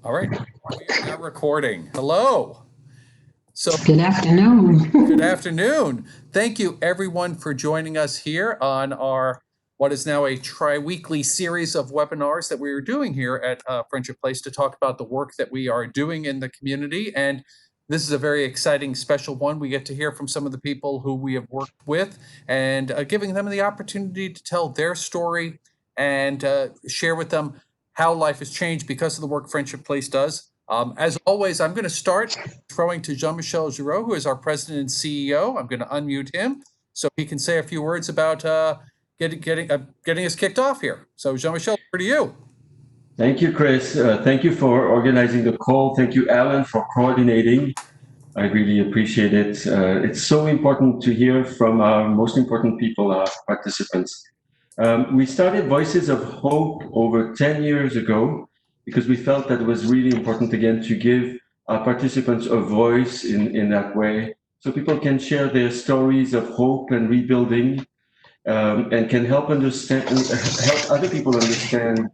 All right, we are now recording. Hello. So, Good afternoon. good afternoon. Thank you, everyone, for joining us here on our what is now a tri-weekly series of webinars that we are doing here at Friendship Place to talk about the work that we are doing in the community. And this is a very exciting, special one. We get to hear from some of the people who we have worked with and giving them the opportunity to tell their story and share with them how life has changed because of the work Friendship Place does. As always, I'm going to start throwing to Jean-Michel Gero, who is our president and CEO. I'm going to unmute him so he can say a few words about getting us kicked off here. So, Jean-Michel, over to you. Thank you, Chris. Thank you for organizing the call. Thank you, Alan, for coordinating. I really appreciate it. It's so important to hear from our most important people, our participants. We started Voices of Hope over 10 years ago because we felt that it was really important, again, to give our participants a voice in that way so people can share their stories of hope and rebuilding and can help other people understand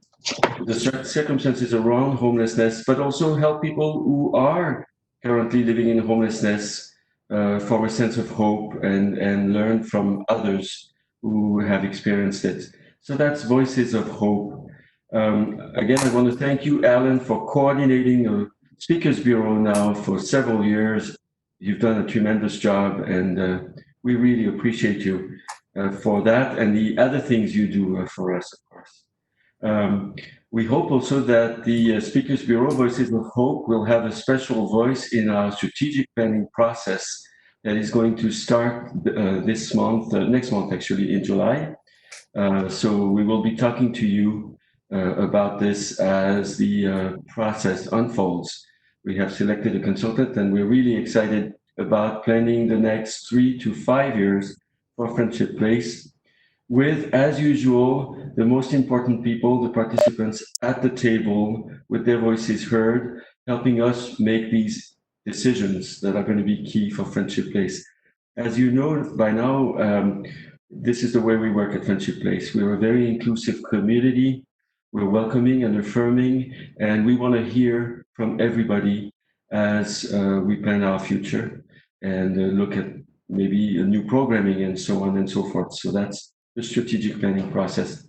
the circumstances around homelessness, but also help people who are currently living in homelessness for a sense of hope and learn from others who have experienced it. So that's Voices of Hope. Again, I want to thank you, Alan, for coordinating the Speakers Bureau now for several years. You've done a tremendous job, and we really appreciate you for that and the other things you do for us, of course. We hope also that the Speakers Bureau, Voices of Hope, will have a special voice in our strategic planning process that is going to start this month, next month actually, in July. So we will be talking to you about this as the process unfolds. We have selected a consultant and we're really excited about planning the next 3 to 5 years for Friendship Place with, as usual, the most important people, the participants at the table with their voices heard, helping us make these decisions that are going to be key for Friendship Place. As you know by now, this is the way we work at Friendship Place. We're a very inclusive community. We're welcoming and affirming, and we want to hear from everybody as we plan our future and look at maybe a new programming and so on and so forth. So that's the strategic planning process.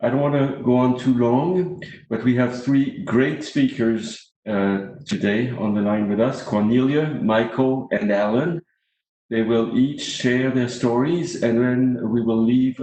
I don't want to go on too long, but we have 3 great speakers today on the line with us, Cornelia, Michael, and Alan. They will each share their stories, and then we will leave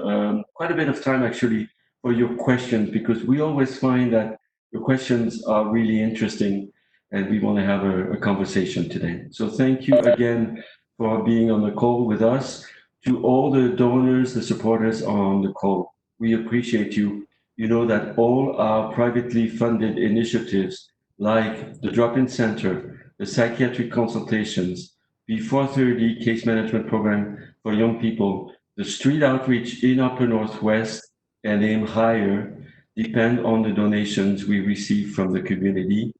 quite a bit of time actually for your questions, because we always find that your questions are really interesting and we want to have a conversation today. So thank you again for being on the call with us. To all the donors, the supporters on the call, we appreciate you. You know that all our privately funded initiatives like the drop-in center, the psychiatric consultations, the 430 case management program for young people, the street outreach in Upper Northwest and Aim Higher depend on the donations we receive from the community.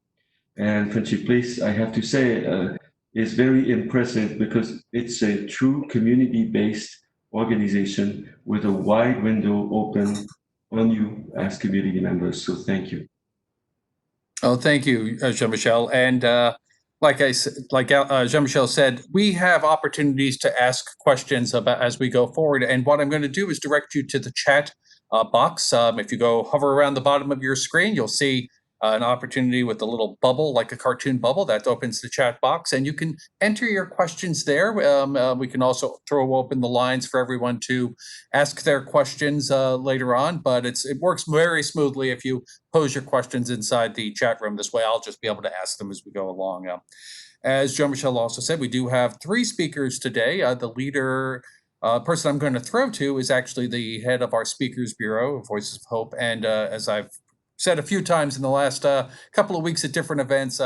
And Friendship Place, I have to say, is very impressive because it's a true community-based organization with a wide window open on you as community members. So thank you. Oh, thank you, Jean-Michel. And like Jean-Michel said, we have opportunities to ask questions about as we go forward. And what I'm going to do is direct you to the chat box. If you go hover around the bottom of your screen, you'll see an opportunity with a little bubble, like a cartoon bubble, that opens the chat box, and you can enter your questions there. We can also throw open the lines for everyone to ask their questions later on, but it works very smoothly if you pose your questions inside the chat room. This way, I'll just be able to ask them as we go along. As Jean-Michel also said, we do have 3 speakers today. The leader person I'm going to throw to is actually the head of our Speakers Bureau, Voices of Hope, and as I've said a few times in the last couple of weeks at different events,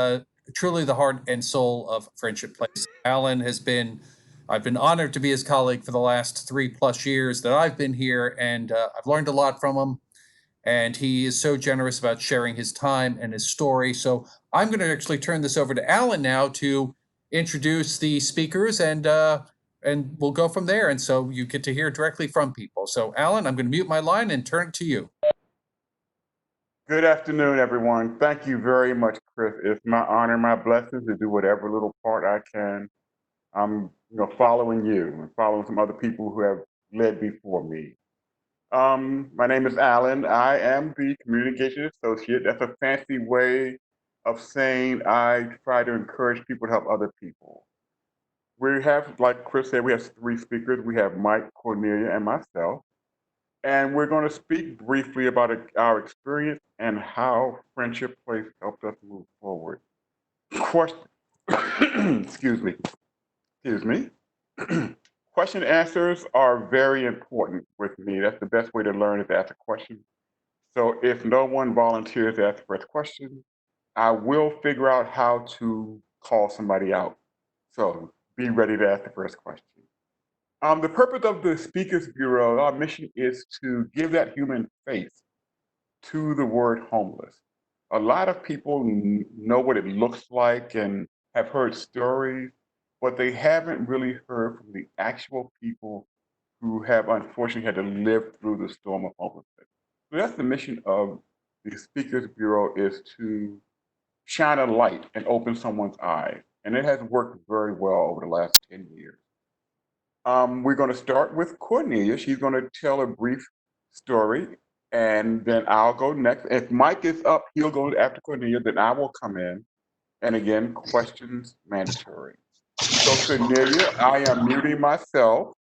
truly the heart and soul of Friendship Place. Alan I've been honored to be his colleague for the last 3+ years that I've been here, and I've learned a lot from him. And he is so generous about sharing his time and his story. So I'm going to actually turn this over to Alan now to introduce the speakers, and we'll go from there. And so you get to hear directly from people. So Alan, I'm going to mute my line and turn it to you. Good afternoon, everyone. Thank you very much, Chris. It's my honor, my blessing to do whatever little part I can. I'm, following you and following some other people who have led before me. My name is Alan. I am the communication associate. That's a fancy way of saying I try to encourage people to help other people. We have, like Chris said, we have three speakers. We have Mike, Cornelia, and myself. And we're going to speak briefly about our experience and how Friendship Place helped us move forward. Question, excuse me, excuse me. Question answers are very important with me. That's the best way to learn is to ask a question. So if no one volunteers to ask the first question, I will figure out how to call somebody out. So be ready to ask the first question. The purpose of the Speakers Bureau, our mission is to give that human face to the word homeless. A lot of people know what it looks like and have heard stories, but they haven't really heard from the actual people who have unfortunately had to live through the storm of homelessness. So that's the mission of the Speakers Bureau, is to shine a light and open someone's eyes. And it has worked very well over the last 10 years. We're going to start with Cornelia. She's going to tell a brief story, and then I'll go next. If Mike is up, he'll go after Cornelia, then I will come in. And again, questions mandatory. So, Cornelia, I am muting myself,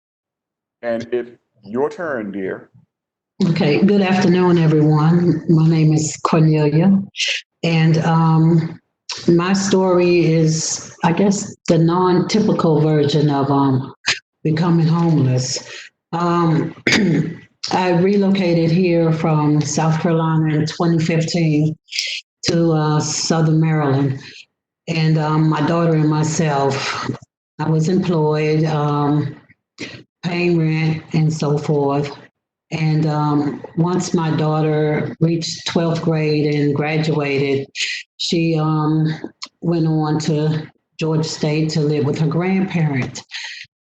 and it's your turn, dear. Okay, good afternoon, everyone. My name is Cornelia, and my story is, I guess, the non-typical version of becoming homeless. Um, I relocated here from South Carolina in 2015 to Southern Maryland, and my daughter and myself, I was employed, paying rent and so forth. And once my daughter reached 12th grade and graduated, she went on to Georgia State to live with her grandparents.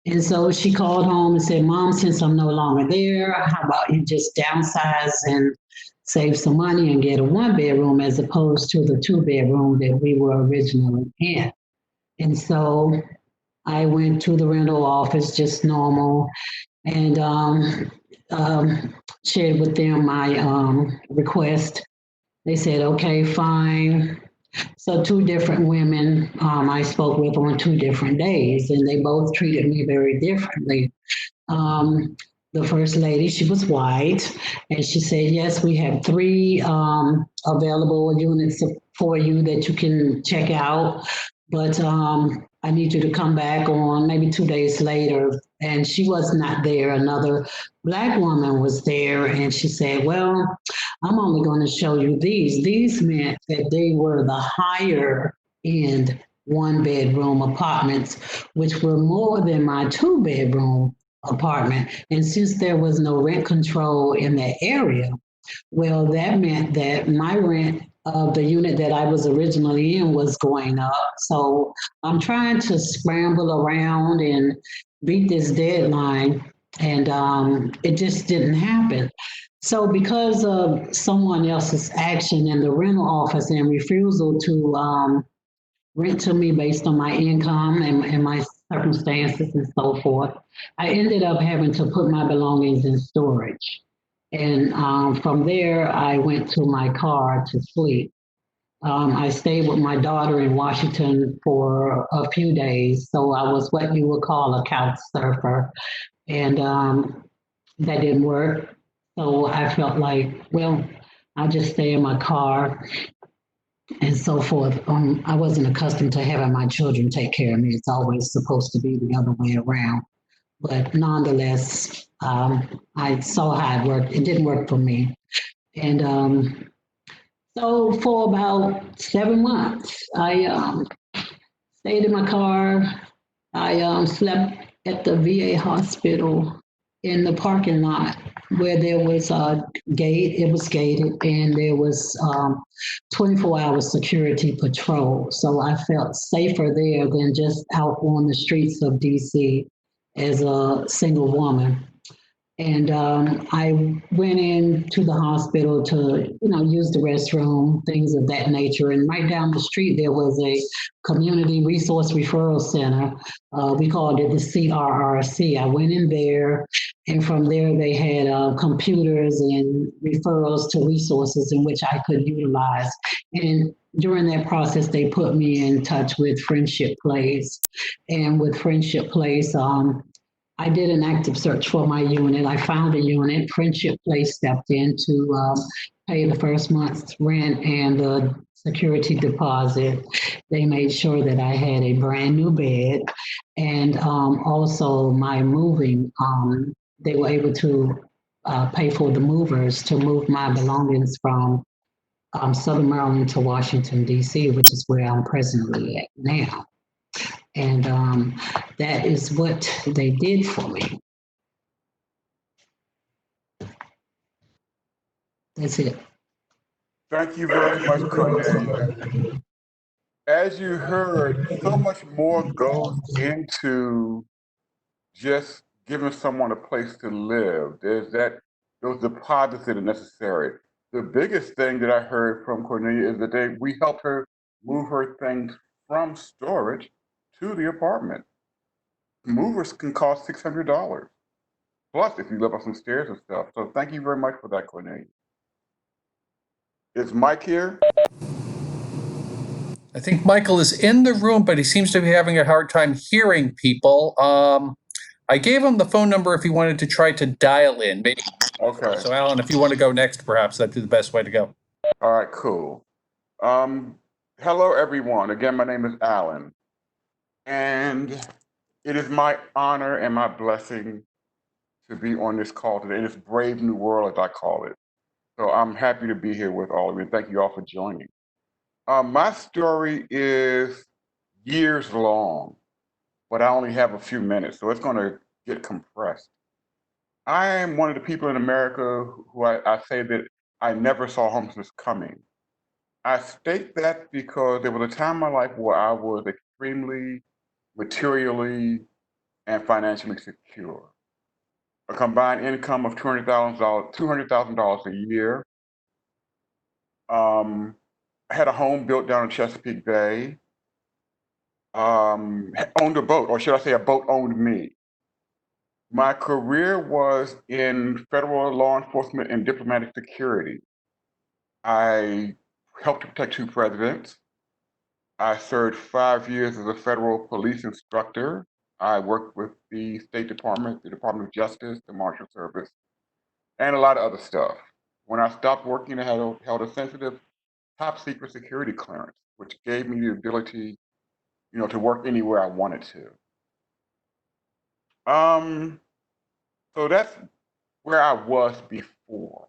And so she called home and said, Mom, since I'm no longer there, how about you just downsize and save some money and get a one bedroom as opposed to the two bedroom that we were originally in. And so I went to the rental office, just normal, and shared with them my request. They said, okay, fine. So two different women I spoke with on two different days, and they both treated me very differently. The first lady, she was white, and she said, yes, we have three available units for you that you can check out, but I need you to come back on maybe 2 days later. And she was not there. Another Black woman was there, and she said, well, I'm only going to show you these. These meant that they were the higher end one bedroom apartments, which were more than my two bedroom apartment. And since there was no rent control in that area, well, that meant that my rent of the unit that I was originally in was going up. So I'm trying to scramble around and beat this deadline, and it just didn't happen. So because of someone else's action in the rental office and refusal to rent to me based on my income and my circumstances and so forth, I ended up having to put my belongings in storage. And from there, I went to my car to sleep. I stayed with my daughter in Washington for a few days. So I was what you would call a couch surfer. And that didn't work. So I felt like, well, I'll just stay in my car and so forth. I wasn't accustomed to having my children take care of me. It's always supposed to be the other way around. But nonetheless, I saw how it worked. It didn't work for me. And so for about 7 months, I stayed in my car. I slept at the VA hospital in the parking lot where there was a gate. It was gated, and there was 24-hour security patrol. So I felt safer there than just out on the streets of DC as a single woman. And I went into the hospital to, use the restroom, things of that nature. And right down the street, there was a community resource referral center. We called it the CRRC. I went in there, and from there, they had computers and referrals to resources in which I could utilize. And during that process, they put me in touch with Friendship Place. And with Friendship Place, I did an active search for my unit. I found a unit. Friendship Place stepped in to pay the first month's rent and the security deposit. They made sure that I had a brand new bed, and also my moving. They were able to pay for the movers to move my belongings from Southern Maryland to Washington, D.C., which is where I'm presently at now. And that is what they did for me. That's it. Thank you very much, Cornelia. As you heard, so much more goes into just giving someone a place to live. Those deposits that are necessary. The biggest thing that I heard from Cornelia is that we helped her move her things from storage to the apartment. Movers can cost $600. Plus, if you live up some stairs and stuff. So thank you very much for that, Cornelia. Is Mike here? I think Michael is in the room, but he seems to be having a hard time hearing people. I gave him the phone number if he wanted to try to dial in. Maybe. Okay. So, Alan, if you want to go next, perhaps that'd be the best way to go. All right, cool. Hello, everyone. Again, my name is Alan, and it is my honor and my blessing to be on this call today, in this brave new world, as I call it. So I'm happy to be here with all of you. Thank you all for joining. My story is years long, but I only have a few minutes, so it's going to get compressed. I am one of the people in America who I say that I never saw homelessness coming. I state that because there was a time in my life where I was extremely materially and financially secure. A combined income of $200,000 a year. I had a home built down in Chesapeake Bay. Owned a boat, or should I say a boat owned me. My career was in federal law enforcement and diplomatic security. I helped to protect 2 presidents. I served 5 years as a federal police instructor. I worked with the State Department, the Department of Justice, the Marshal Service, and a lot of other stuff. When I stopped working, I held a sensitive top secret security clearance, which gave me the ability, to work anywhere I wanted to. So that's where I was before.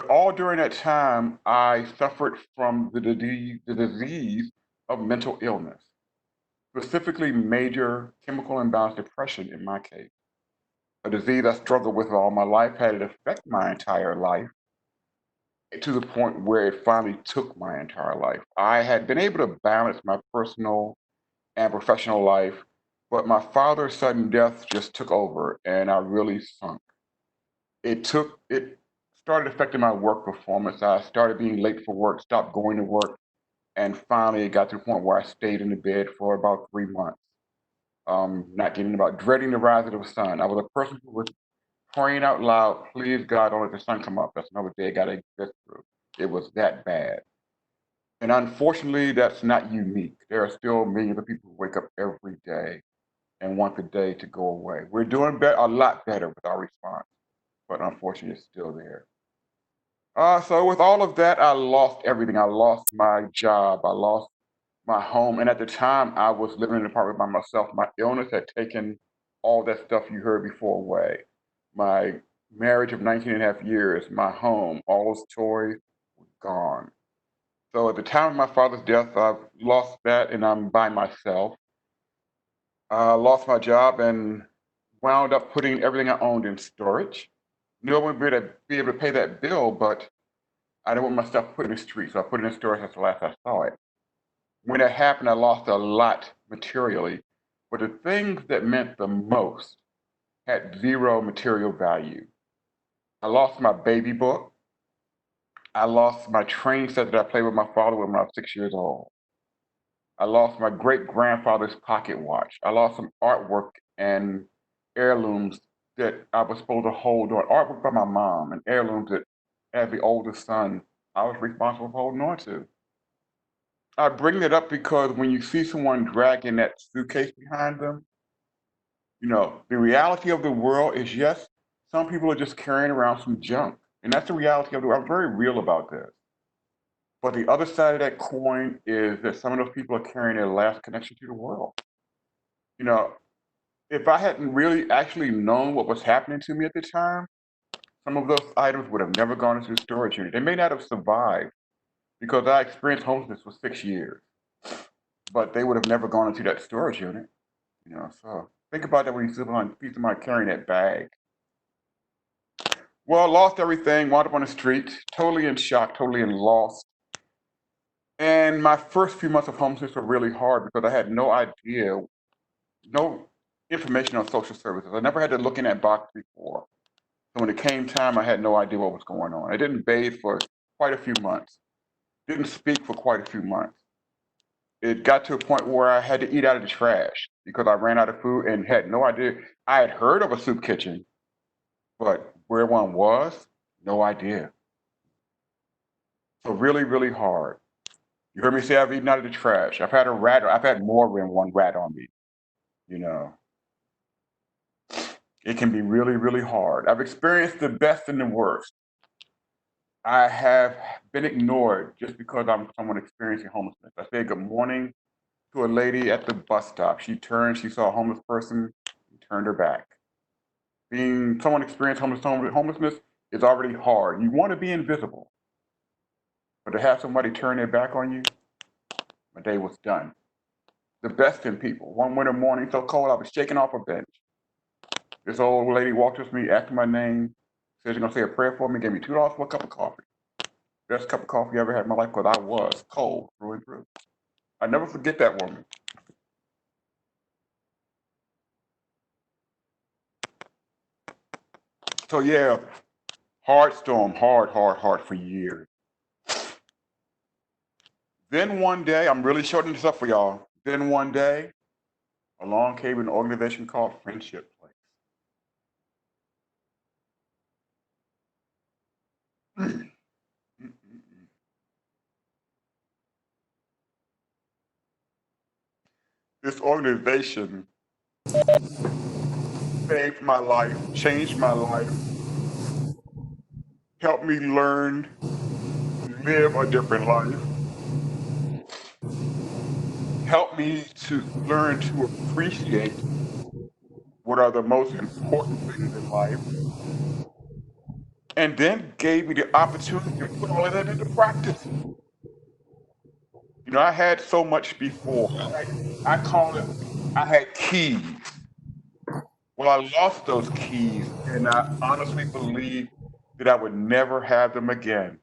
All during that time, I suffered from the disease of mental illness, specifically major chemical imbalance depression in my case. A disease I struggled with all my life, had it affect my entire life to the point where it finally took my entire life. I had been able to balance my personal and professional life, but my father's sudden death just took over and I really sunk. It started affecting my work performance. I started being late for work, stopped going to work, and finally it got to the point where I stayed in the bed for about 3 months. Not getting about dreading the rise of the sun. I was a person who was praying out loud, please God, don't let the sun come up. That's another day I gotta exist through. It was that bad. And unfortunately, that's not unique. There are still millions of people who wake up every day and want the day to go away. We're doing a lot better with our response, but unfortunately, it's still there. So with all of that, I lost everything. I lost my job. I lost my home. And at the time, I was living in an apartment by myself. My illness had taken all that stuff you heard before away. My marriage of 19 and a half years, my home, all those toys were gone. So at the time of my father's death, I lost that and I'm by myself. I lost my job and wound up putting everything I owned in storage. Knew I wouldn't be able to pay that bill, but I didn't want my stuff put in the street, so I put it in storage. That's the last I saw it. When it happened, I lost a lot materially, but the things that meant the most had zero material value. I lost my baby book. I lost my train set that I played with my father when I was 6 years old. I lost my great grandfather's pocket watch. I lost some artwork and heirlooms that I was supposed to hold on. Artwork by my mom and heirlooms that, as the oldest son, I was responsible for holding on to. I bring it up because when you see someone dragging that suitcase behind them, the reality of the world is, yes, some people are just carrying around some junk. And that's the reality of the world. I'm very real about this. But the other side of that coin is that some of those people are carrying their last connection to the world. If I hadn't really actually known what was happening to me at the time, some of those items would have never gone into the storage unit. They may not have survived because I experienced homelessness for 6 years, but they would have never gone into that storage unit. So think about that when you see somebody carrying that bag. Well, lost everything, wound up on the street, totally in shock, totally in loss. And my first few months of homelessness were really hard because I had no idea, no information on social services. I never had to look in that box before. So when it came time, I had no idea what was going on. I didn't bathe for quite a few months, didn't speak for quite a few months. It got to a point where I had to eat out of the trash because I ran out of food and had no idea. I had heard of a soup kitchen, but where one was, no idea. So really, really hard. You heard me say I've eaten out of the trash. I've had a rat. I've had more than one rat on me. It can be really, really hard. I've experienced the best and the worst. I have been ignored just because I'm someone experiencing homelessness. I said good morning to a lady at the bus stop. She turned, she saw a homeless person, and turned her back. Being someone experiencing homelessness is already hard. You want to be invisible, but to have somebody turn their back on you, my day was done. The best in people. One winter morning, so cold, I was shaking off a bench. This old lady walked up to me, asked my name, said she's gonna say a prayer for me, gave me $2 for a cup of coffee. Best cup of coffee I ever had in my life because I was cold through and through. I never forget that woman. So yeah, hard storm, hard for years. Then one day, I'm really shortening this up for y'all. Then one day, along came an organization called Friendship Place. This organization saved my life, changed my life, helped me learn to live a different life, helped me to learn to appreciate what are the most important things in life, and then gave me the opportunity to put all of that into practice. I had so much before. I call it, I had keys. Well, I lost those keys, and I honestly believe that I would never have them again.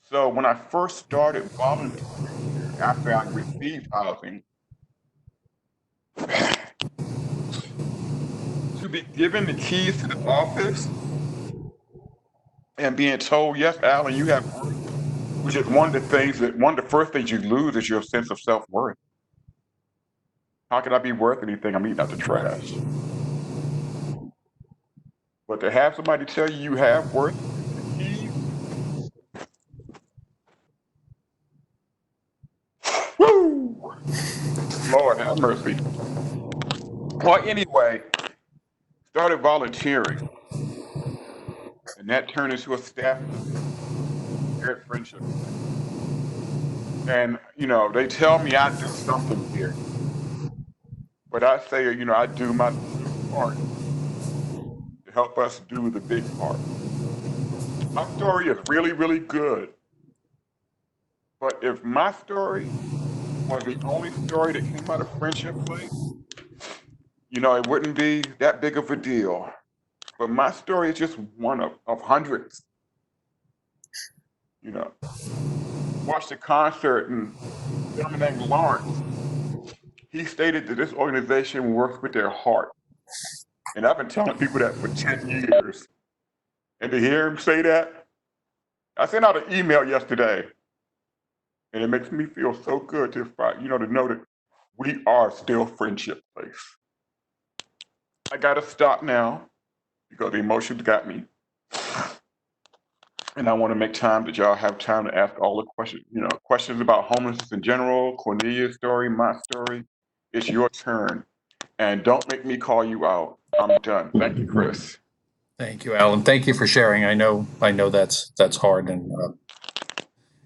So when I first started volunteering here, after I received housing, to be given the keys to the office and being told, yes, Alan, you have worth, which is one of the first things you lose is your sense of self-worth. How can I be worth anything? I'm eating out the trash. But to have somebody tell you have worth, the keys, woo! Lord have mercy. Well, anyway, started volunteering, and that turned into a staff position here at Friendship Place. And, they tell me I do something here, but I say, I do my little part to help us do the big part. My story is really, really good, but if my story was the only story that came out of Friendship Place, it wouldn't be that big of a deal. But my story is just one of hundreds. Watched a concert, and a gentleman named Lawrence, he stated that this organization works with their heart. And I've been telling people that for 10 years. And to hear him say that, I sent out an email yesterday, and it makes me feel so good to to know that we are still Friendship Place. I gotta stop now because the emotions got me. And I want to make time that y'all have time to ask all the questions, questions about homelessness in general, Cornelia's story, my story. It's your turn. And don't make me call you out. I'm done. Thank you, Chris. Thank you, Alan. Thank you for sharing. I know that's hard, and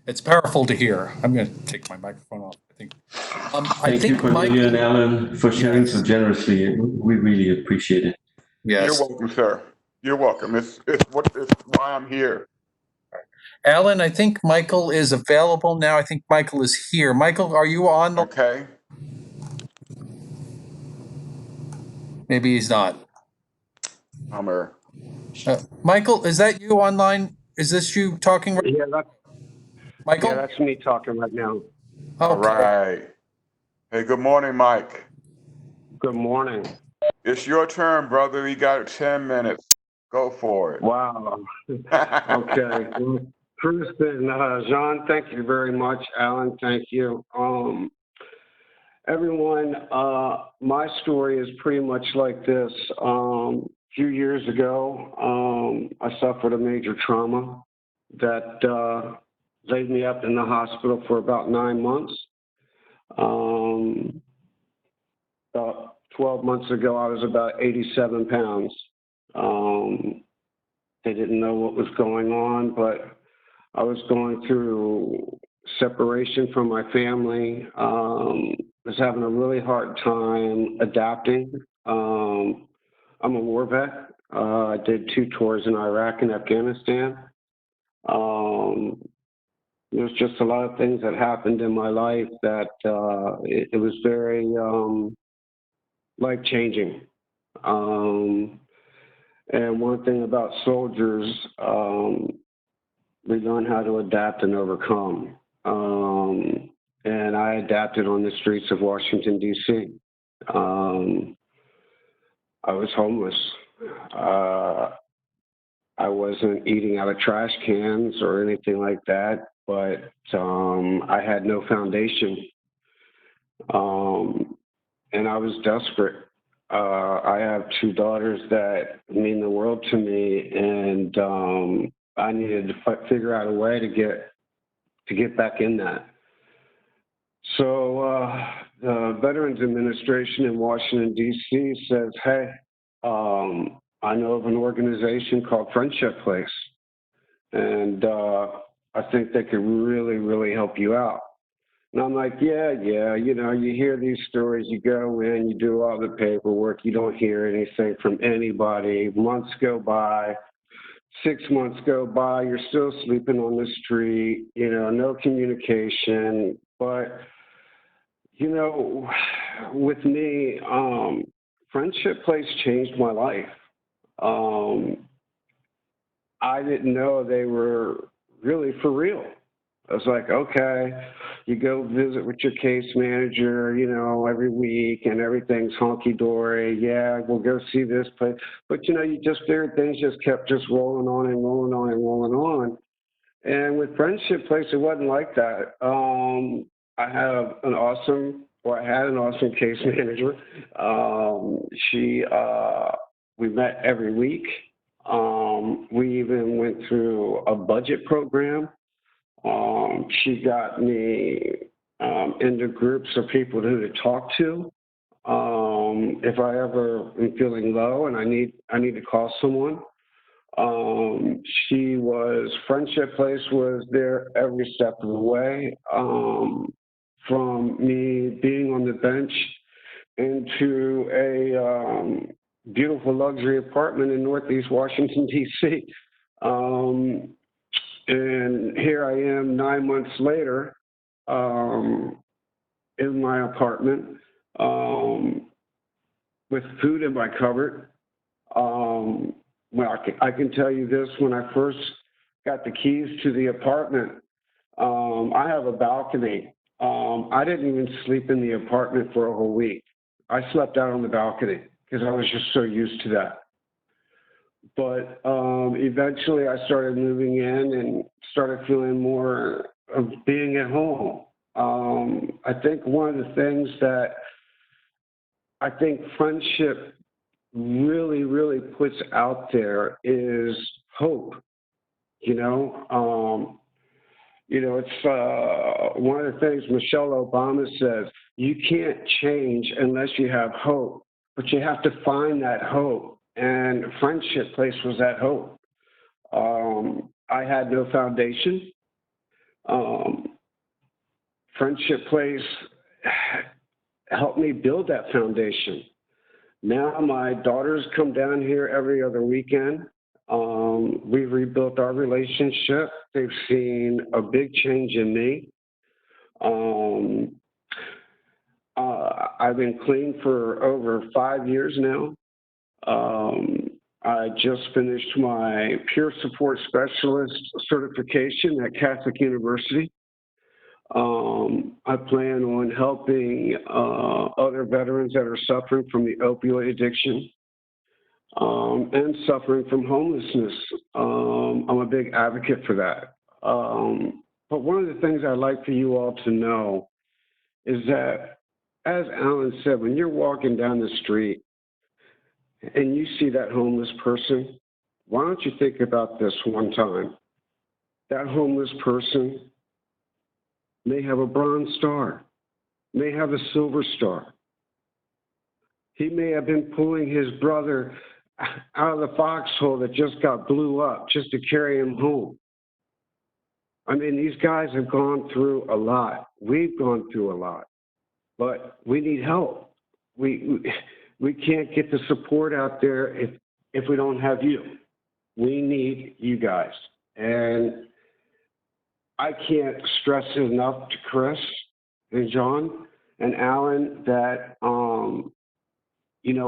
it's powerful to hear. I'm going to take my microphone off. I Thank you, think Mike. Cornelia and Alan, for sharing so Yes. generously. We really appreciate it. You're Yes. welcome, sir. You're welcome. It's why I'm here. Alan, I think Michael is available now. I think Michael is here. Michael, are you on? Okay. Maybe he's not. Hummer. Michael, is that you online? Is this you talking? Yeah, Michael? that's me talking right now. All Okay. right. Hey, good morning, Mike. Good morning. It's your turn, brother. You got 10 minutes. Go for it. Wow. Okay. Kristen, Jean, thank you very much. Alan, thank you. Everyone, my story is pretty much like this. A few years ago, I suffered a major trauma that laid me up in the hospital for about 9 months. About 12 months ago, I was about 87 pounds. They didn't know what was going on, but I was going through separation from my family. Was having a really hard time adapting. I'm a war vet. I did 2 tours in Iraq and Afghanistan. There's just a lot of things that happened in my life that it was very life-changing. And one thing about soldiers, we learn how to adapt and overcome. And I adapted on the streets of Washington, D.C. I was homeless. I wasn't eating out of trash cans or anything like that, but I had no foundation. And I was desperate. I have 2 daughters that mean the world to me, and I needed to figure out a way to get back in that. So the Veterans Administration in Washington, D.C. says, hey, I know of an organization called Friendship Place, and I think they could really, really help you out. And I'm like, yeah, you hear these stories, you go in, you do all the paperwork, you don't hear anything from anybody. Months go by, 6 months go by, you're still sleeping on the street, no communication. But, with me, Friendship Place changed my life. I didn't know they were really for real. I was like, okay, you go visit with your case manager, every week, and everything's honky-dory. Yeah, we'll go see this place. But, you just figured things just kept just rolling on and rolling on and rolling on. And with Friendship Place, it wasn't like that. I had an awesome case manager. We met every week. We even went through a budget program. She got me into groups of people who to talk to. If I ever am feeling low and I need to call someone. Friendship Place was there every step of the way. From me being on the bench into a beautiful luxury apartment in Northeast Washington, D.C. And here I am 9 months later in my apartment with food in my cupboard. Well, I can tell you this, when I first got the keys to the apartment, I have a balcony. I didn't even sleep in the apartment for a whole week. I slept out on the balcony. because I was just so used to that. But eventually I started moving in and started feeling more of being at home. I think one of the things that I think friendship really, really puts out there is hope. It's one of the things Michelle Obama says, you can't change unless you have hope, but you have to find that hope. And Friendship Place was that hope. I had no foundation. Friendship Place helped me build that foundation. Now my daughters come down here every other weekend. We've rebuilt our relationship. They've seen a big change in me. I've been clean for over 5 years now. I just finished my peer support specialist certification at Catholic University. I plan on helping other veterans that are suffering from the opioid addiction and suffering from homelessness. I'm a big advocate for that. But one of the things I'd like for you all to know is that, as Alan said, when you're walking down the street and you see that homeless person, why don't you think about this one time? That homeless person may have a bronze star, may have a silver star. He may have been pulling his brother out of the foxhole that just got blew up just to carry him home. I mean, these guys have gone through a lot. We've gone through a lot, but we need help. We can't get the support out there if we don't have you. We need you guys. And I can't stress it enough to Chris and John and Alan that,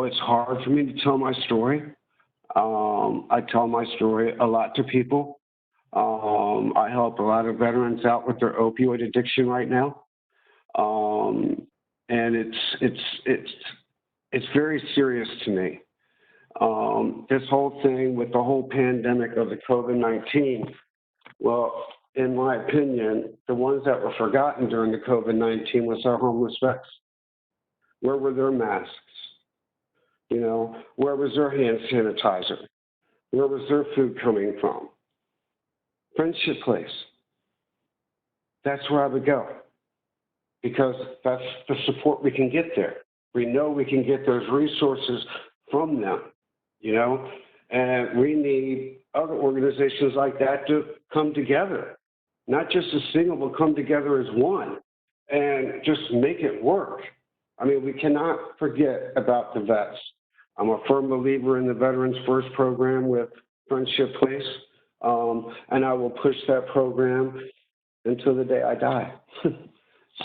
it's hard for me to tell my story. I tell my story a lot to people. I help a lot of veterans out with their opioid addiction right now. And it's very serious to me. This whole thing with the whole pandemic of the COVID-19, well, in my opinion, the ones that were forgotten during the COVID-19 was our homeless vets. Where were their masks? Where was their hand sanitizer? Where was their food coming from? Friendship Place. That's where I would go, because that's the support we can get there. We know we can get those resources from them, and we need other organizations like that to come together, not just as single, but come together as one and just make it work. I mean, we cannot forget about the vets. I'm a firm believer in the Veterans First program with Friendship Place, and I will push that program until the day I die.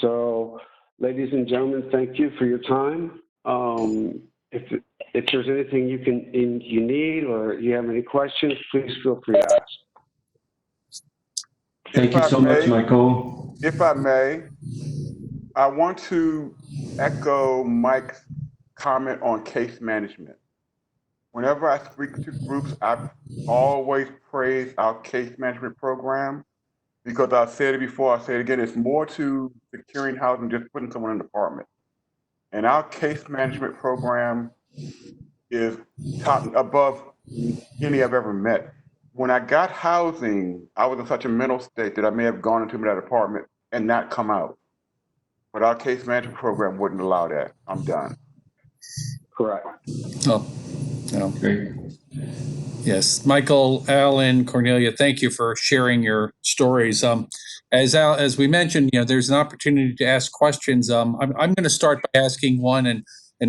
So, ladies and gentlemen, thank you for your time. If there's anything you need or you have any questions, please feel free to ask. Thank you so much, Michael. If I may, I want to echo Mike's comment on case management. Whenever I speak to groups, I always praise our case management program, because I've said it before, I'll say it again, it's more to securing housing than just putting someone in an apartment. And our case management program is top above any I've ever met. When I got housing, I was in such a mental state that I may have gone into that apartment and not come out. But our case management program wouldn't allow that. I'm done. Correct. Oh, no. Great. Yes, Michael, Alan, Cornelia, thank you for sharing your stories. As we mentioned, there's an opportunity to ask questions. I'm going to start by asking one, and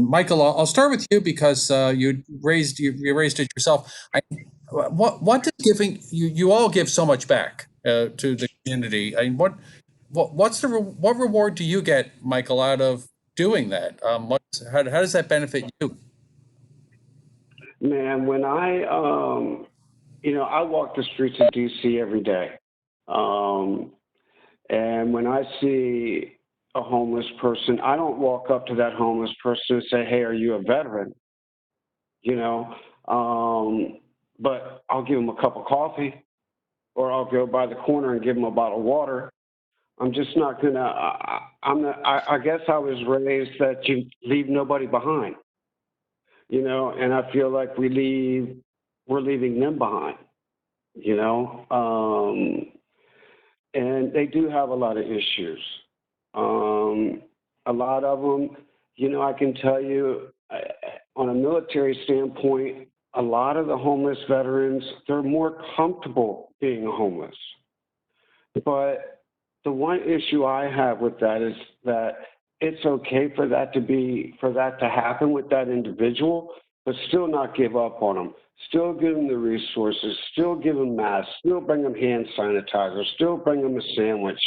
Michael, I'll start with you because you raised it yourself. What does giving you all give so much back to the community? I mean, what reward do you get, Michael, out of doing that? How does that benefit you? Man, when I walk the streets of DC every day. And when I see a homeless person, I don't walk up to that homeless person and say, hey, are you a veteran? you know. But I'll give them a cup of coffee, or I'll go by the corner and give them a bottle of water. I'm just not gonna. I guess I was raised that you leave nobody behind, you know, and I feel like we're leaving them behind, you know. And they do have a lot of issues. A lot of them, you know, I can tell you, on a military standpoint, a lot of the homeless veterans, they're more comfortable being homeless. But the one issue I have with that is that it's okay for that to happen with that individual, but still not give up on them. Still give them the resources, still give them masks, still bring them hand sanitizer, still bring them a sandwich.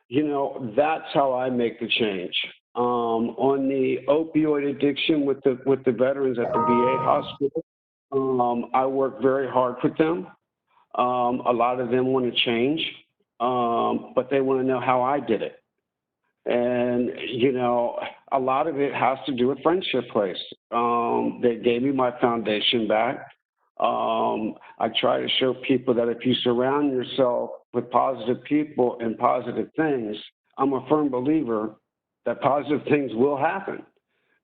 You know, that's how I make the change. On the opioid addiction with the veterans at the VA hospital, I work very hard with them. A lot of them want to change, but they want to know how I did it. And, you know, a lot of it has to do with Friendship Place. They gave me my foundation back. I try to show people that if you surround yourself with positive people and positive things, I'm a firm believer that positive things will happen.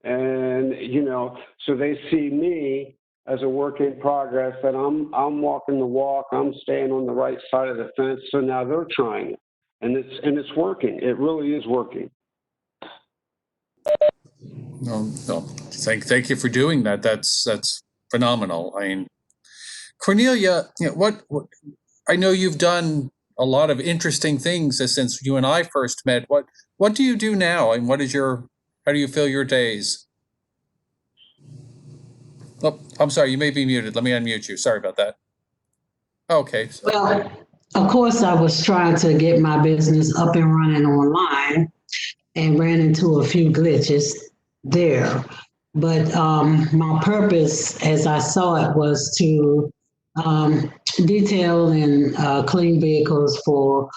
And, you know, so they see me as a work in progress, that I'm walking the walk, I'm staying on the right side of the fence. So now they're trying it, and it's working. It really is working. No. Thank you for doing that. That's phenomenal. I mean, Cornelia, you know, what I know you've done a lot of interesting things since you and I first met. What do you do now, and how do you fill your days? Oh, I'm sorry, you may be muted. Let me unmute you. Sorry about that. Okay. Well, of course, I was trying to get my business up and running online and ran into a few glitches there. But my purpose, as I saw it, was to detail and clean vehicles for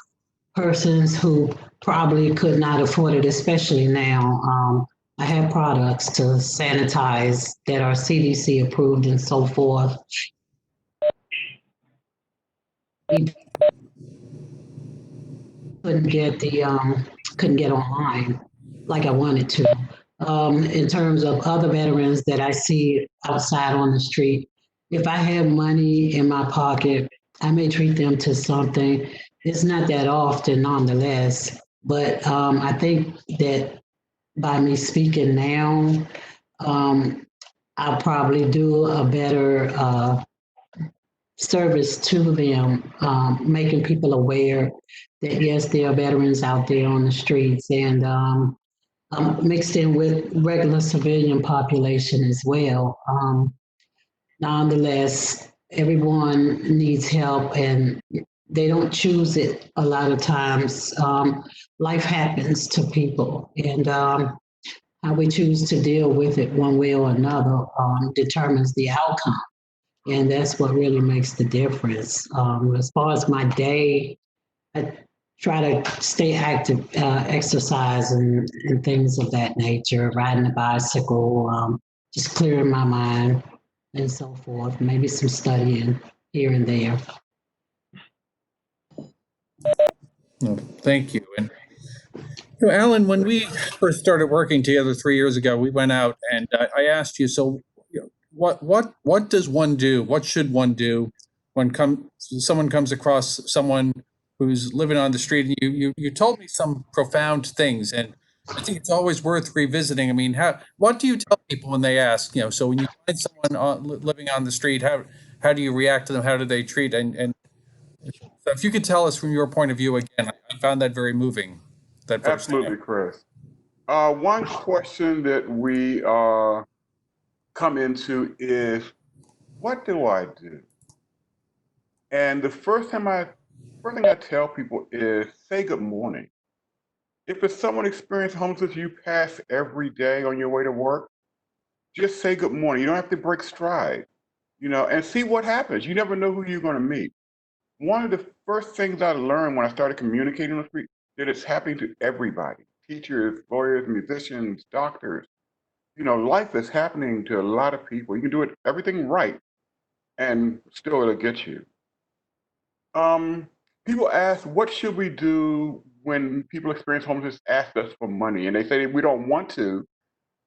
persons who probably could not afford it, especially now. I have products to sanitize that are CDC approved and so forth. Couldn't get couldn't get online like I wanted to. In terms of other veterans that I see outside on the street, if I have money in my pocket, I may treat them to something. It's not that often, nonetheless. But I think that by me speaking now, I'll probably do a better service to them, making people aware that yes, there are veterans out there on the streets, and mixed in with regular civilian population as well. Nonetheless, everyone needs help, and they don't choose it a lot of times. Life happens to people, and how we choose to deal with it one way or another determines the outcome. And that's what really makes the difference. As far as my day, I try to stay active, exercise and things of that nature, riding a bicycle, just clearing my mind and so forth, maybe some studying here and there. No, thank you. And you know, Alan, when we first started working together 3 years ago, we went out and I asked you, so you know, what does one do? What should one do when someone comes across someone who's living on the street? And you told me some profound things, and I think it's always worth revisiting. I mean, what do you tell people when they ask? You know, so when you find someone living on the street, how do you react to them? How do they treat? And so if you could tell us from your point of view again, I found that very moving. That first Absolutely, time. Chris. One question that we come into is, what do I do? And the first thing I tell people is say good morning. If it's someone experiencing homelessness you pass every day on your way to work, just say good morning. You don't have to break stride, you know, and see what happens. You never know who you're going to meet. One of the first things I learned when I started communicating with people that it's happening to everybody: teachers, lawyers, musicians, doctors. life is happening to a lot of people. You can do it everything right, and still it'll get you. Um, People ask, what should we do when people experience homelessness? Ask us for money, and they say we don't want to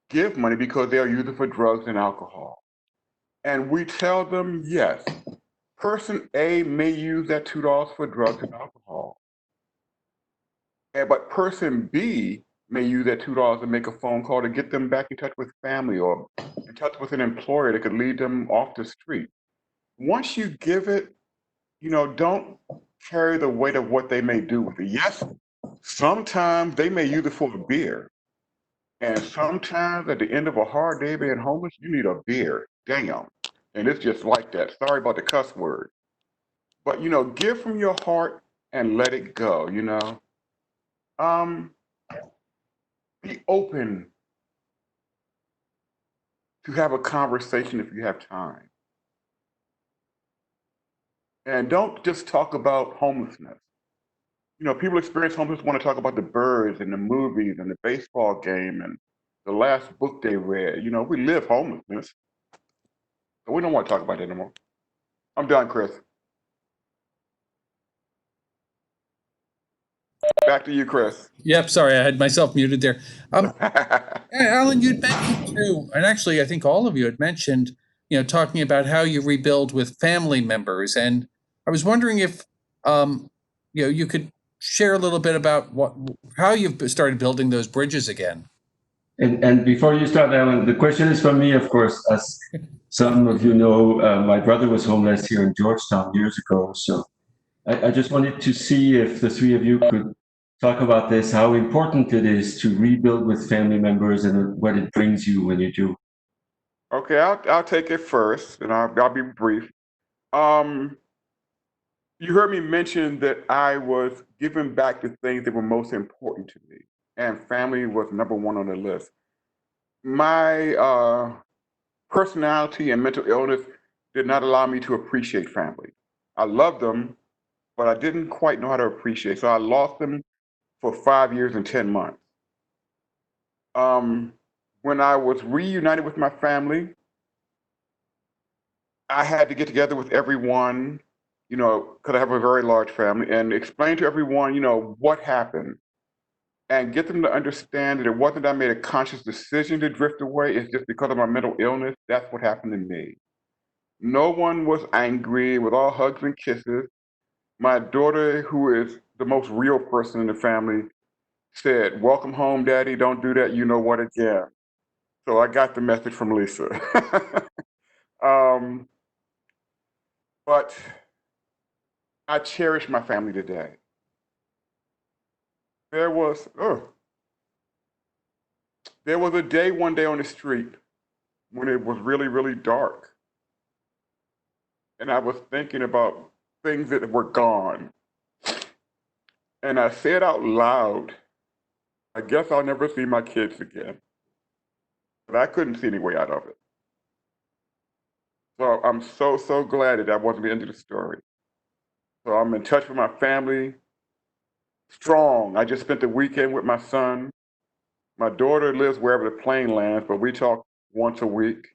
give money because they'll use it for drugs and alcohol. And we tell them, yes, person A may use that $2 for drugs and alcohol, but person B may use that $2 to make a phone call to get them back in touch with family or in touch with an employer that could lead them off the street. Once you give it, don't carry the weight of what they may do with it. Yes, sometimes they may use it for a beer. And sometimes at the end of a hard day being homeless, you need a beer. Damn. And it's just like that. Sorry about the cuss word. But give from your heart and let it go. Um, be open to have a conversation if you have time. And don't just talk about homelessness. People experience homelessness want to talk about the birds and the movies and the baseball game and the last book they read. We live homelessness, but we don't want to talk about it anymore. I'm done, Chris. Back to you, Chris. Yep, sorry, I had myself muted there. Alan, you'd mentioned too, and actually, I think all of you had mentioned, talking about how you rebuild with family members, and I was wondering if, you could share a little bit about how you've started building those bridges again. And before you start, Alan, the question is from me, of course. As some of you know, my brother was homeless here in Georgetown years ago. So I just wanted to see if the three of you could talk about this, how important it is to rebuild with family members and what it brings you when you do. Okay, I'll take it first, and I'll be brief. Um, you heard me mention that I was giving back the things that were most important to me, and family was number one on the list. My personality and mental illness did not allow me to appreciate family. I loved them, but I didn't quite know how to appreciate. So I lost them for 5 years and 10 months. Um, when I was reunited with my family, I had to get together with everyone, because I have a very large family, and explain to everyone, what happened and get them to understand that it wasn't that I made a conscious decision to drift away. It's just because of my mental illness. That's what happened to me. No one was angry. It was all hugs and kisses. My daughter, who is the most real person in the family, said, "Welcome home, Daddy. Don't do that. You know what again." So I got the message from Lisa. um, but I cherish my family today. There was a day one day on the street when it was really, really dark. And I was thinking about things that were gone. And I said out loud, I guess I'll never see my kids again. But I couldn't see any way out of it. So I'm so, so glad that wasn't the end of the story. So I'm in touch with my family, strong. I just spent the weekend with my son. My daughter lives wherever the plane lands, but we talk once a week.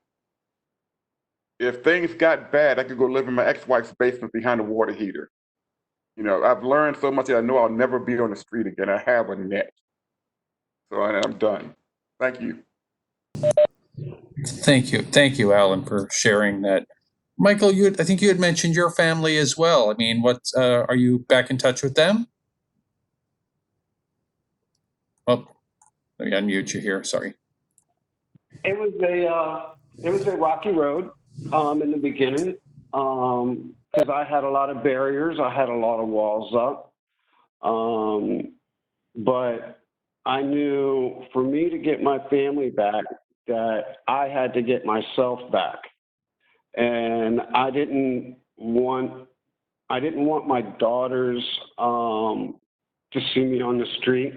If things got bad, I could go live in my ex-wife's basement behind a water heater. I've learned so much that I know I'll never be on the street again. I have a net. So I'm done. Thank you. Thank you, Alan, for sharing that. Michael, I think you had mentioned your family as well. I mean, are you back in touch with them? Oh, let me unmute you here. Sorry. It was a rocky road in the beginning because I had a lot of barriers. I had a lot of walls up. But I knew for me to get my family back that I had to get myself back. And I didn't want my daughters to see me on the street.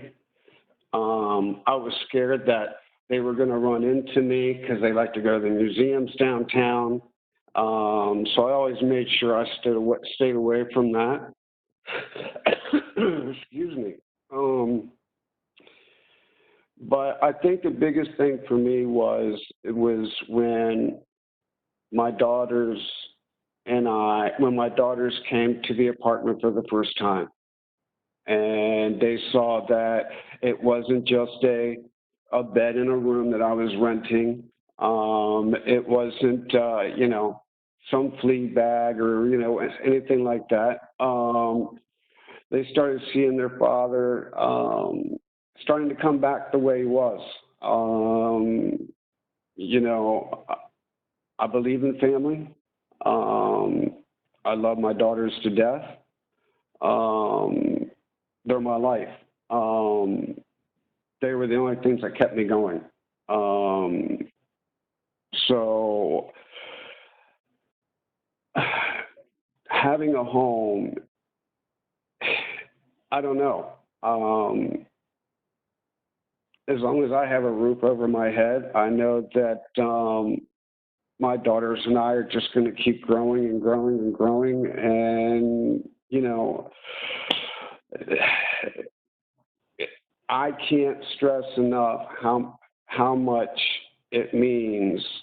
I was scared that they were going to run into me because they like to go to the museums downtown. So I always made sure I stayed away from that. Excuse me. But I think the biggest thing for me was when my daughters when my daughters came to the apartment for the first time, and they saw that it wasn't just a bed in a room that I was renting. It wasn't, some flea bag or, anything like that. They started seeing their father starting to come back the way he was. I believe in family. I love my daughters to death. They're my life. They were the only things that kept me going. So having a home, I don't know. As long as I have a roof over my head, I know that my daughters and I are just going to keep growing and growing and growing. And, I can't stress enough how much it means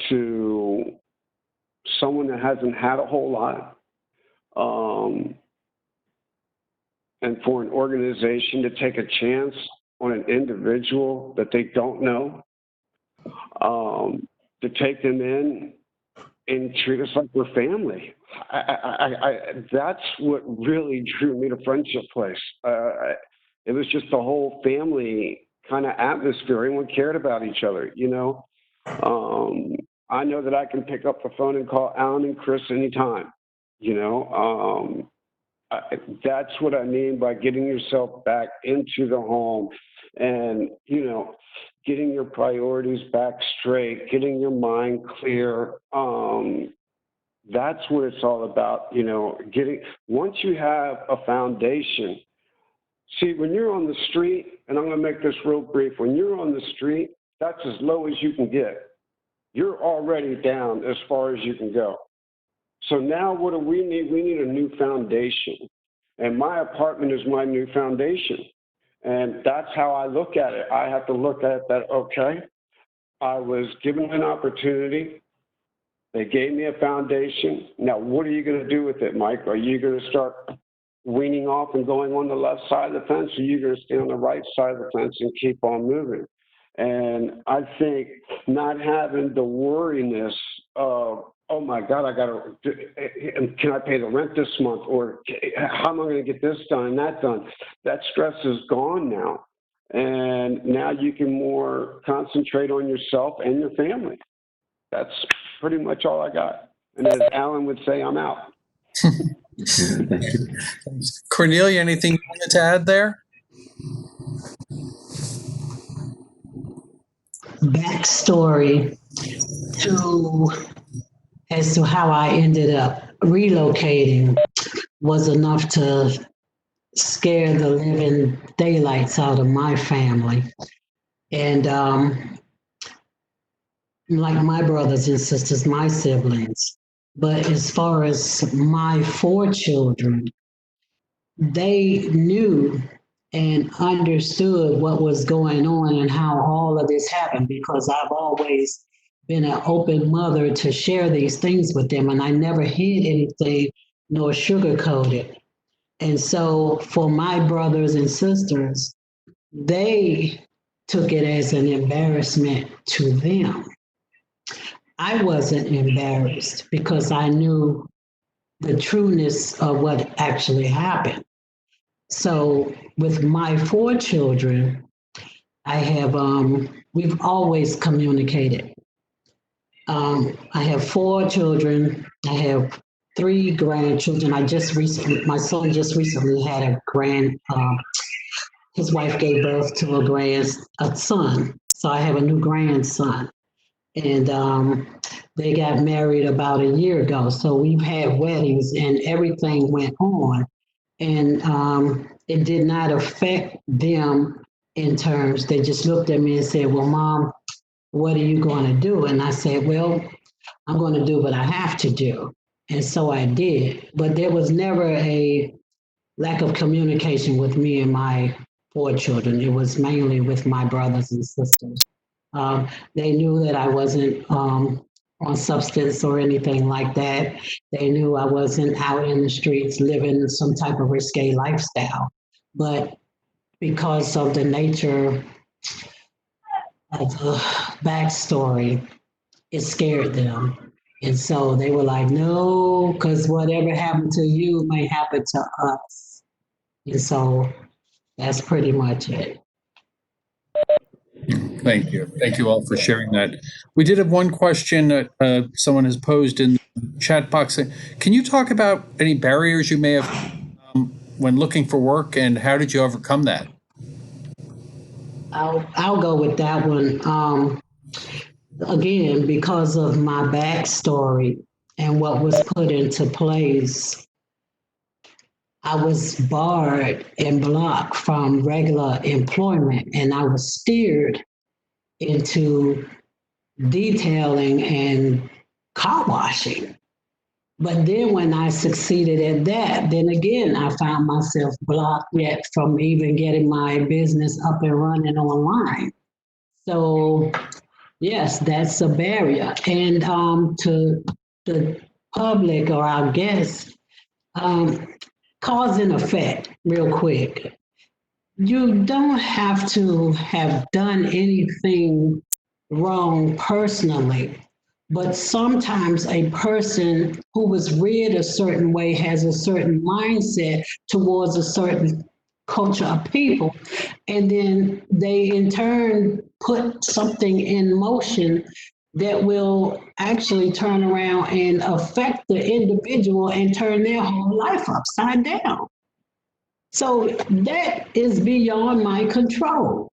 to someone that hasn't had a whole lot, and for an organization to take a chance on an individual that they don't know, to take them in and treat us like we're family. That's what really drew me to Friendship Place. It was just the whole family kind of atmosphere. Everyone cared about each other, I know that I can pick up the phone and call Alan and Chris anytime, that's what I mean by getting yourself back into the home and, getting your priorities back straight, getting your mind clear. That's what it's all about, once you have a foundation. See, when you're on the street, and I'm going to make this real brief, when you're on the street, that's as low as you can get. You're already down as far as you can go. So now what do we need? We need a new foundation. And my apartment is my new foundation. And that's how I look at it. I have to look at that, okay, I was given an opportunity. They gave me a foundation. Now, what are you going to do with it, Mike? Are you going to start weaning off and going on the left side of the fence, or are you going to stay on the right side of the fence and keep on moving? And I think not having the worriness of, oh my God, can I pay the rent this month? Or how am I going to get this done and that done? That stress is gone now. And now you can more concentrate on yourself and your family. That's pretty much all I got. And as Alan would say, I'm out. Thank you. Cornelia, anything you wanted to add there? Backstory as to how I ended up relocating was enough to scare the living daylights out of my family. And like my brothers and sisters, my siblings. But as far as my 4 children, they knew and understood what was going on and how all of this happened, because I've always been an open mother to share these things with them, and I never hid anything nor sugarcoated. And so for my brothers and sisters, they took it as an embarrassment to them. I wasn't embarrassed because I knew the trueness of what actually happened. So with my 4 children, I have, we've always communicated. I have 4 children. I have 3 grandchildren. My son just recently had his wife gave birth to a son. So I have a new grandson. And they got married about a year ago. So we've had weddings and everything went on. And it did not affect them in terms, they just looked at me and said, well, Mom, what are you going to do? And I said, well, I'm going to do what I have to do. And so I did. But there was never a lack of communication with me and my 4 children. It was mainly with my brothers and sisters. They knew that I wasn't on substance or anything like that. They knew I wasn't out in the streets living some type of risque lifestyle. But because of the nature of the backstory, it scared them. And so they were like, no, because whatever happened to you may happen to us. And so that's pretty much it. Thank you. Thank you all for sharing that. We did have one question that someone has posed in the chat box. Can you talk about any barriers you may have when looking for work, and how did you overcome that? I'll go with that one. Again, because of my backstory and what was put into place, I was barred and blocked from regular employment, and I was steered into detailing and car washing. But then when I succeeded at that, then again, I found myself blocked yet from even getting my business up and running online. So yes, that's a barrier. And to the public or our guests, cause and effect, real quick. You don't have to have done anything wrong personally, but sometimes a person who was reared a certain way has a certain mindset towards a certain culture of people. And then they in turn put something in motion that will actually turn around and affect the individual and turn their whole life upside down. So that is beyond my control.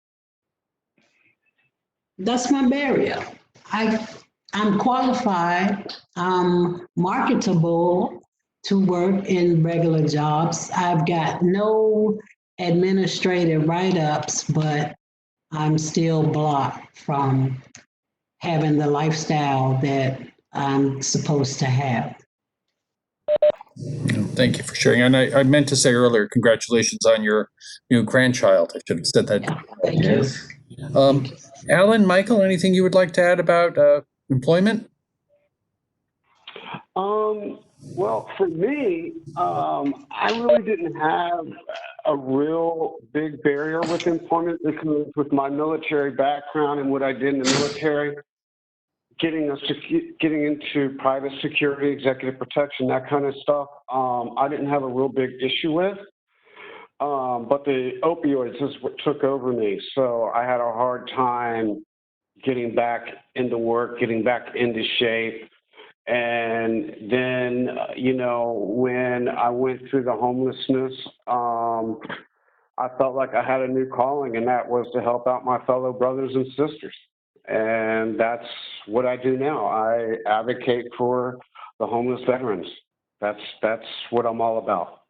That's my barrier. I, I'm qualified, I'm marketable to work in regular jobs. I've got no administrative write-ups, but I'm still blocked from having the lifestyle that I'm supposed to have. Thank you for sharing. And I meant to say earlier, congratulations on your new grandchild. I should have said that. Yeah, thank Yes. Um, Alan, Michael, anything you would like to add about employment? Well, for me, I really didn't have a real big barrier with employment because with my military background and what I did in the military, getting into private security, executive protection, that kind of stuff, I didn't have a real big issue with. But the opioids is what took over me, so I had a hard time getting back into work, getting back into shape. And then, when I went through the homelessness, I felt like I had a new calling, and that was to help out my fellow brothers and sisters. And that's what I do now. I advocate for the homeless veterans. That's what I'm all about.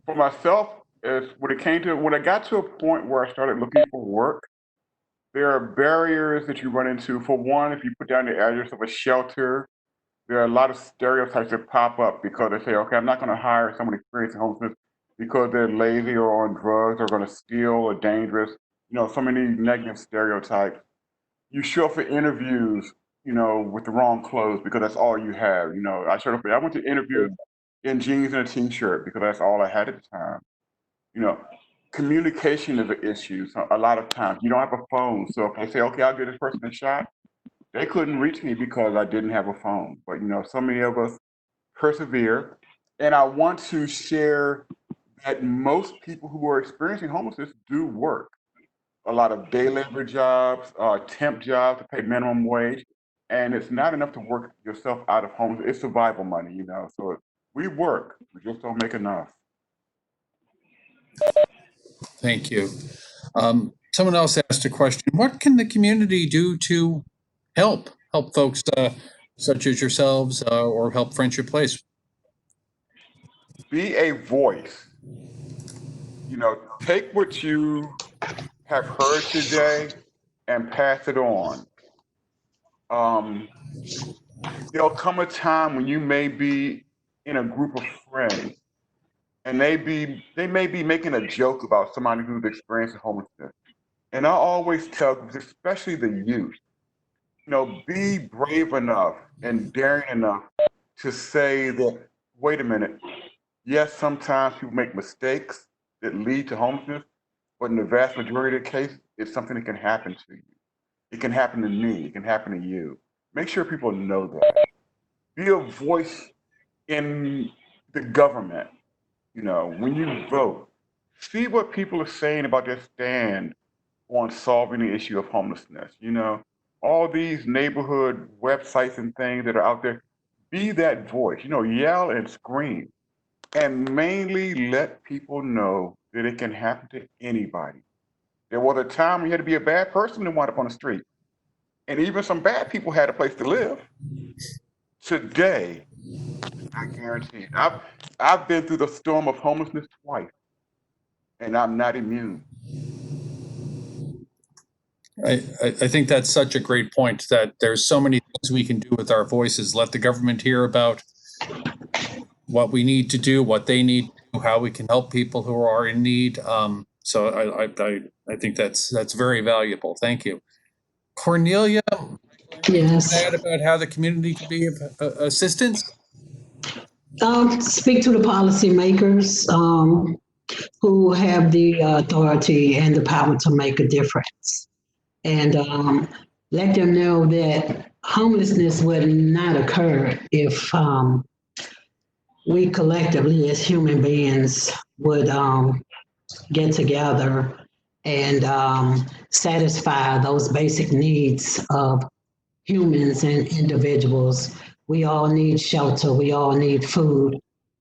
For myself, is when I got to a point where I started looking for work, there are barriers that you run into. For one, if you put down the address of a shelter, there are a lot of stereotypes that pop up because they say, okay, I'm not going to hire someone experienced in homelessness because they're lazy or on drugs or going to steal or dangerous. So many negative stereotypes. You show up for interviews, with the wrong clothes because that's all you have. I went to interview in jeans and a t-shirt because that's all I had at the time. You know, Communication is an issue. So a lot of times you don't have a phone. So if I say, okay, I'll give this person a shot, they couldn't reach me because I didn't have a phone. But so many of us persevere. And I want to share that most people who are experiencing homelessness do work. A lot of day labor jobs, temp jobs to pay minimum wage. And it's not enough to work yourself out of homelessness. It's survival money. So we work, we just don't make enough. Thank you. Someone else asked a question. What can the community do to help folks such as yourselves or help Friendship Place? Be a voice. Take what you have heard today and pass it on. There'll come a time when you may be in a group of friends and they may be making a joke about somebody who's experiencing homelessness. And I always tell them, especially the youth, be brave enough and daring enough to say that, wait a minute, yes, sometimes people make mistakes that lead to homelessness, but in the vast majority of the case, it's something that can happen to you. It can happen to me. It can happen to you. Make sure people know that. Be a voice in the government. When you vote, see what people are saying about their stand on solving the issue of homelessness. All these neighborhood websites and things that are out there, be that voice, yell and scream, and mainly let people know that it can happen to anybody. There was a time when you had to be a bad person to wind up on the street. And even some bad people had a place to live. Today, I guarantee you, I've been through the storm of homelessness twice, and I'm not immune. I think that's such a great point, that there's so many things we can do with our voices. Let the government hear about what we need to do, what they need to do, how we can help people who are in need. So I think that's very valuable. Thank you. Cornelia, Yes. add about how the community can be of assistance? Speak to the policymakers who have the authority and the power to make a difference. And let them know that homelessness would not occur if we collectively as human beings would get together and satisfy those basic needs of humans and individuals. We all need shelter, we all need food,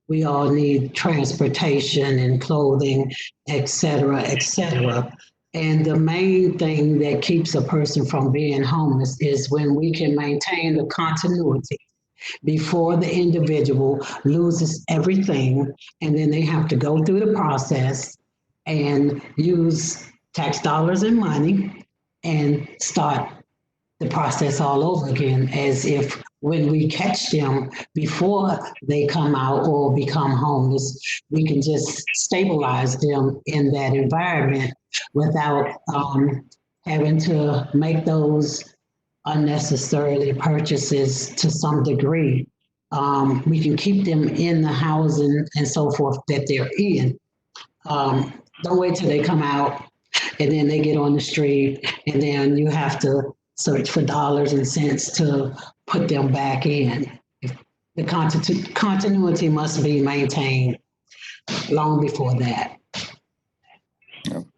we all need transportation and clothing, et cetera, et cetera. And the main thing that keeps a person from being homeless is when we can maintain the continuity before the individual loses everything, and then they have to go through the process and use tax dollars and money and start the process all over again, as if when we catch them before they come out or become homeless, we can just stabilize them in that environment without having to make those unnecessarily purchases to some degree. We can keep them in the housing and so forth that they're in. Don't wait till they come out and then they get on the street and then you have to search for dollars and cents to put them back in. The continuity must be maintained long before that.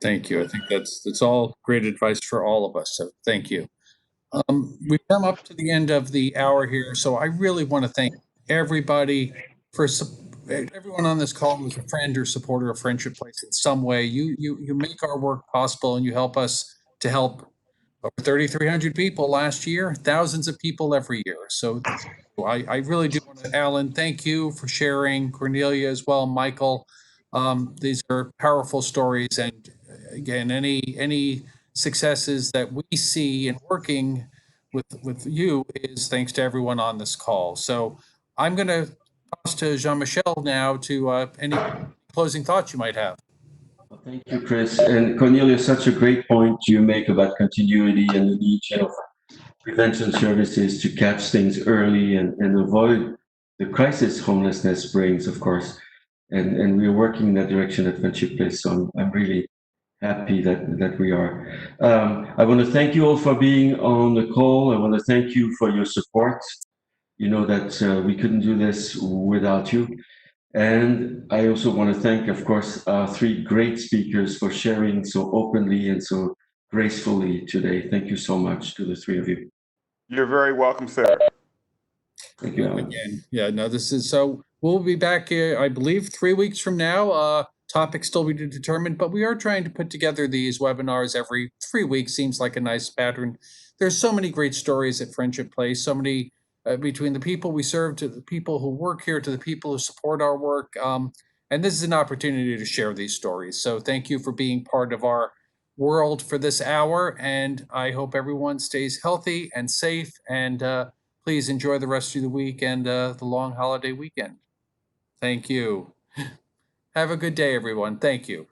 Thank you. I think that's all great advice for all of us. So thank you. We've come up to the end of the hour here, so I really want to thank everybody for everyone on this call who's a friend or supporter of Friendship Place in some way. You make our work possible, and you help us to help over 3,300 people last year, thousands of people every year. So I really do want to, Alan, thank you for sharing, Cornelia as well, Michael. These are powerful stories, and again, any successes that we see in working with you is thanks to everyone on this call. So I'm going to toss to Jean-Michel now to any closing thoughts you might have. Thank you, Chris. And Cornelia, such a great point you make about continuity and the need of prevention services to catch things early and avoid the crisis homelessness brings, of course. And we're working in that direction at Friendship Place. So I'm really happy that we are. I want to thank you all for being on the call. I want to thank you for your support. You know that we couldn't do this without you. And I also want to thank, of course, our three great speakers for sharing so openly and so gracefully today. Thank you so much to the three of you. You're very welcome, sir. Thank you, Alan. Again, yeah, no, this is so. We'll be back, I believe, 3 weeks from now. Topics still be determined, but we are trying to put together these webinars every 3 weeks. Seems like a nice pattern. There's so many great stories at Friendship Place. So many between the people we serve to the people who work here to the people who support our work. And this is an opportunity to share these stories. So thank you for being part of our world for this hour. And I hope everyone stays healthy and safe. And please enjoy the rest of the week and the long holiday weekend. Thank you. Have a good day, everyone. Thank you.